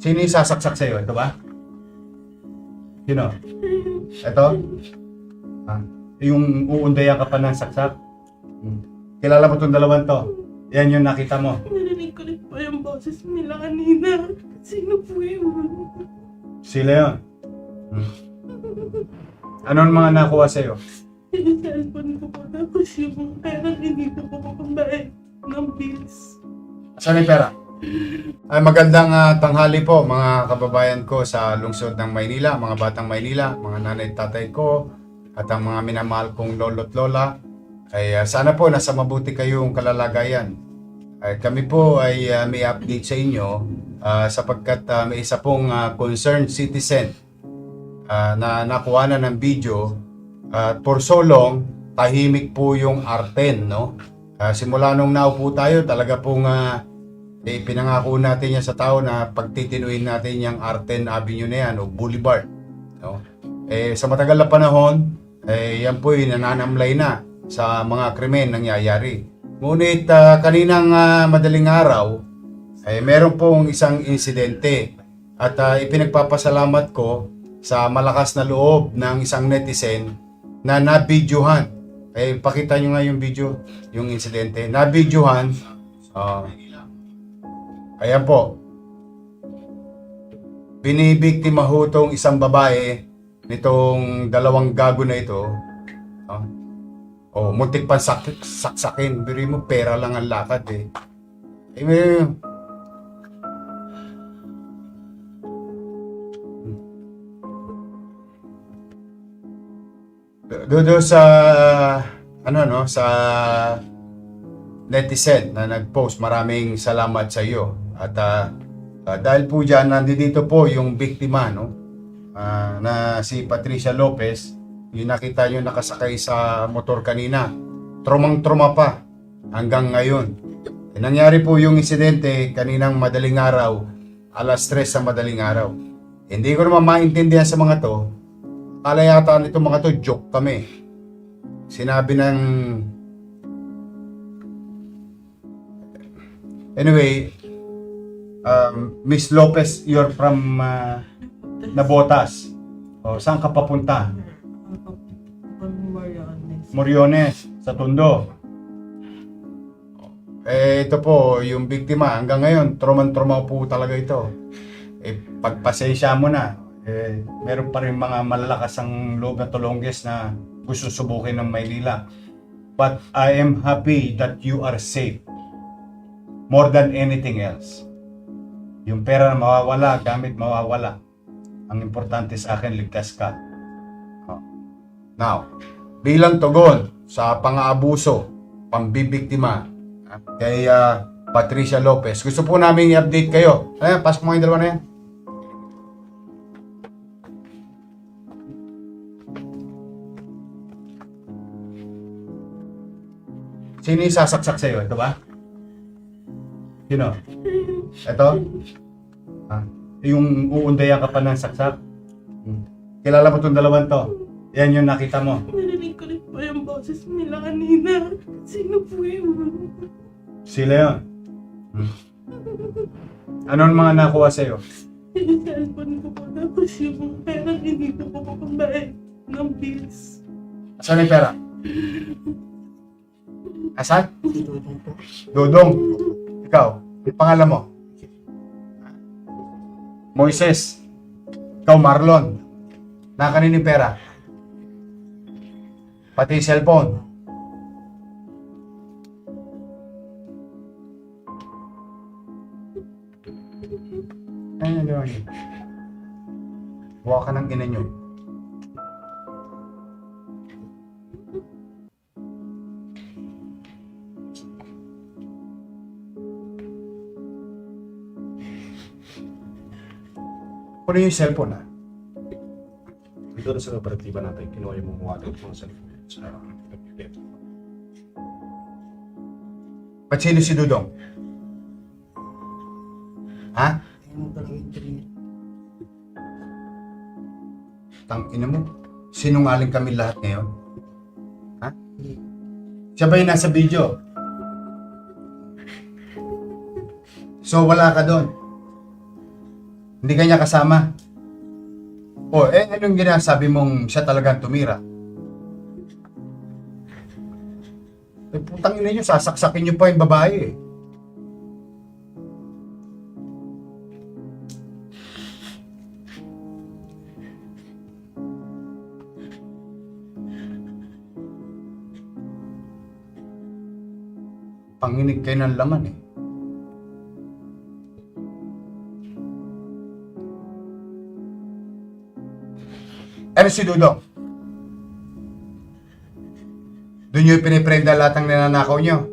Sino yung sasaksak sa'yo? Ito ba? Sino? Ito? Ah, yung uundayan ka pa ng saksak? Kilala mo itong dalawang to? Yan yung nakita mo. Narinig ko rin po yung boses nila kanina. Sino po yun? Sila yun. Anong mga nakuha sa'yo? Yung cellphone ko po. Tapos yung pera hindi ko po pambayad ng bills. Saan yung pera? Ay, magandang tanghali po mga kababayan ko sa lungsod ng Maynila, mga batang Maynila, mga nanay at tatay ko, at ang mga minamahal kong lolo't lola. Ay sana po nasa mabuti kayong kalalagayan. Ay, kami po ay may update sa inyo sapagkat may isa pong concerned citizen na nakuha na ng video at for so long tahimik po yung Arten, no? Simula nung naupo tayo talaga pong pinangako natin yan sa tao na pagtitinuin natin yung Arten Avenue na yan o Boulevard, no? Sa matagal na panahon yan po ay nananamlay na sa mga krimen nangyayari. Ngunit kaninang madaling araw meron pong isang insidente at ipinagpapasalamat ko sa malakas na loob ng isang netizen na nabidyohan. Pakita nyo nga yung video, yung insidente. Nabidyohan. Ayan po. Binibiktima ho tong isang babae nitong dalawang gago na ito. Muntik pa saksakin. Biri mo, pera lang ang lakad eh. Doon sa sa netizen na nag-post, maraming salamat sa iyo. At dahil po diyan nandito po yung biktima, no? Na si Patricia Lopez, yung nakita niyo nakasakay sa motor kanina. Trumang-truma pa hanggang ngayon. Nangyari po yung insidente kaninang madaling araw, alas 3 sa madaling araw. Hindi ko naman maintindihan sa mga to. Kala yata nitong mga to, joke kami. Sinabi ng... Anyway, Miss Lopez, you're from Nabotas. Saan ka papunta? Moriones, sa Tondo. Ito po, yung biktima, hanggang ngayon, trauma po talaga ito. Pagpasensya mo na. Meron pa rin mga malalakas ang loob na tulongges na gusto subukin ng Maynila. But I am happy that you are safe. More than anything else. Yung pera na mawawala, gamit mawawala. Ang importante sa akin, ligtas ka. Now, bilang tugon sa pang-aabuso, pambibiktima kay Patricia Lopez, gusto po namin i-update kayo. Ayan, pasok mo yung dalawa na yan. Sino yung sasaksak sa'yo? Ito ba? Sino? Ito? Yung uundayan ka pa ng saksak? Kilala mo itong dalawang to? Yan yung nakita mo. Narinig ko rin po yung boses nila kanina. Sino po yun? Sila yun. Anong mga nakuha sa'yo? Yung cellphone ko po. Tapos yung pera hindi ko po pambayad ng bills. Saan yung pera? Asan? Dodong. Ikaw, yung pangalan mo? Moises. Ikaw, Marlon. Nakanin yung pera? Pati yung cellphone. Ayun, ayun. Huwag ka ng ina nyo. Ano yung cellphone Dito na sa operatiba natin, kinuha yung mga mga cellphone sa computer. Ba't sino si Dudong? Ha? Tangina mo. Sinungaling kami lahat ngayon. Ha? Siya ba yung nasa video? So wala ka doon? Hindi ka niya kasama. O, anong ginasabi mong siya talagang tumira? Putang ina nyo, sasaksakin nyo pa yung babae eh. Panginig kayo ng laman eh. Ano si Dudong? Doon nyo piniprenda lahat ng ninanakaw nyo.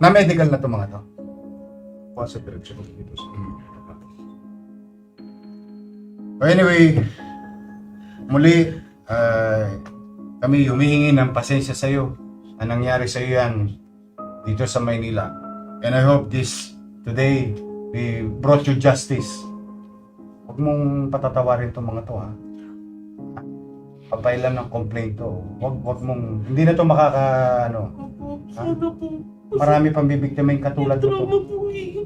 Na-medical na to mga to. Sa direksyon ko dito sa Anyway, muli, kami humihingi ng pasensya sa iyo. Ang nangyari sa iyo yan dito sa Maynila. And I hope today, we brought you justice. Huwag mong patatawarin itong mga to, ha? Papailan ng complaint to. Huwag mong, hindi na to Opo, sana po. marami pang bibiktima yung katulad mo to. Trauma po eh.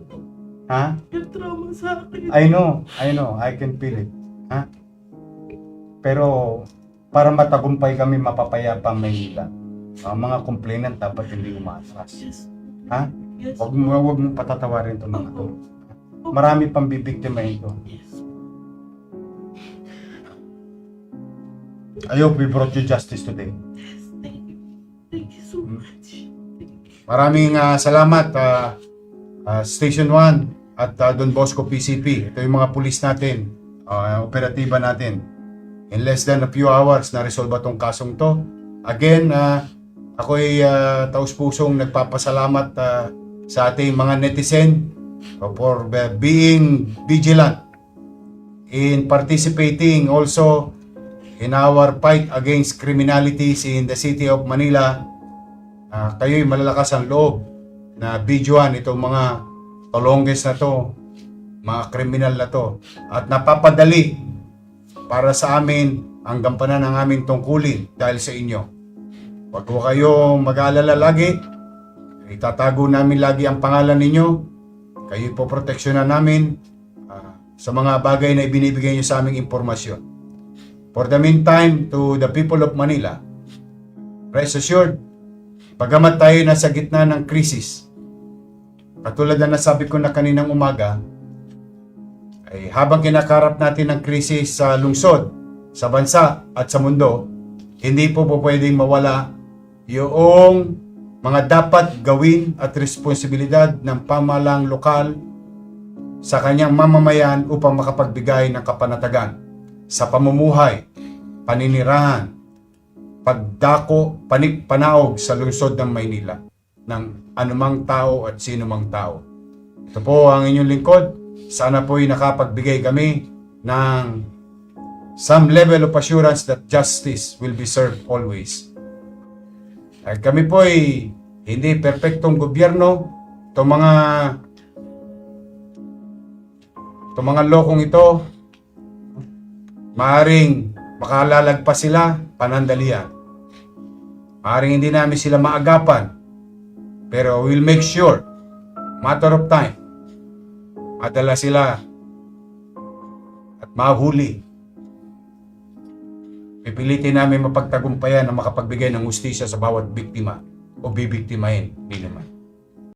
Ha? Yung trauma sa akin. I know, I can feel it. Ha? Pero, para matagumpay kami mapapayapang Maynila, ang mga complainant dapat hindi umaatras. Yes. Ha? Yes. Huwag mo patatawarin itong mga to. Marami pang bibiktima ito. Yes. I hope we brought you justice today. Yes. Thank you. Thank you so much. Maraming salamat, Station 1 at Don Bosco PCP. Ito yung mga pulis natin, operatiba natin. In less than a few hours, na-resolve itong kasong to. Again, ako ay taus-pusong nagpapasalamat sa ating mga netizen for being vigilant in participating also in our fight against criminalities in the city of Manila. Kayo'y malalakas ang loob na videoan itong mga tolongges na to, mga kriminal na to, at napapadali para sa amin ang gampanan ng aming tungkulin dahil sa inyo. Huwag ko kayong mag-aalala lagi. Itatago namin lagi ang pangalan ninyo. Kayo po proteksyonan namin sa mga bagay na ibinibigay nyo sa aming impormasyon. For the meantime, to the people of Manila, rest assured, bagamat tayo nasa gitna ng krisis, katulad na nasabi ko na kaninang umaga, ay habang kinakarap natin ang krisis sa lungsod, sa bansa at sa mundo, hindi po pwedeng mawala yung mga dapat gawin at responsibilidad ng pamahalang lokal sa kanyang mamamayan upang makapagbigay ng kapanatagan sa pamumuhay, paninirahan, pagdako, panaog sa lungsod ng Maynila ng anumang tao at sino mang tao. Ito po ang inyong lingkod. Sana po'y nakapagbigay kami ng some level of assurance that justice will be served always. At kami po'y hindi perpektong gobyerno. Itong mga lokong ito, maaring makalalagpas sila panandalian. Maaring hindi namin sila maagapan. Pero we'll make sure, matter of time, madala sila at mahuli. Pipilitin namin mapagtagumpayan na makapagbigay ng hustisya sa bawat biktima o bibiktimahin. Hindi naman.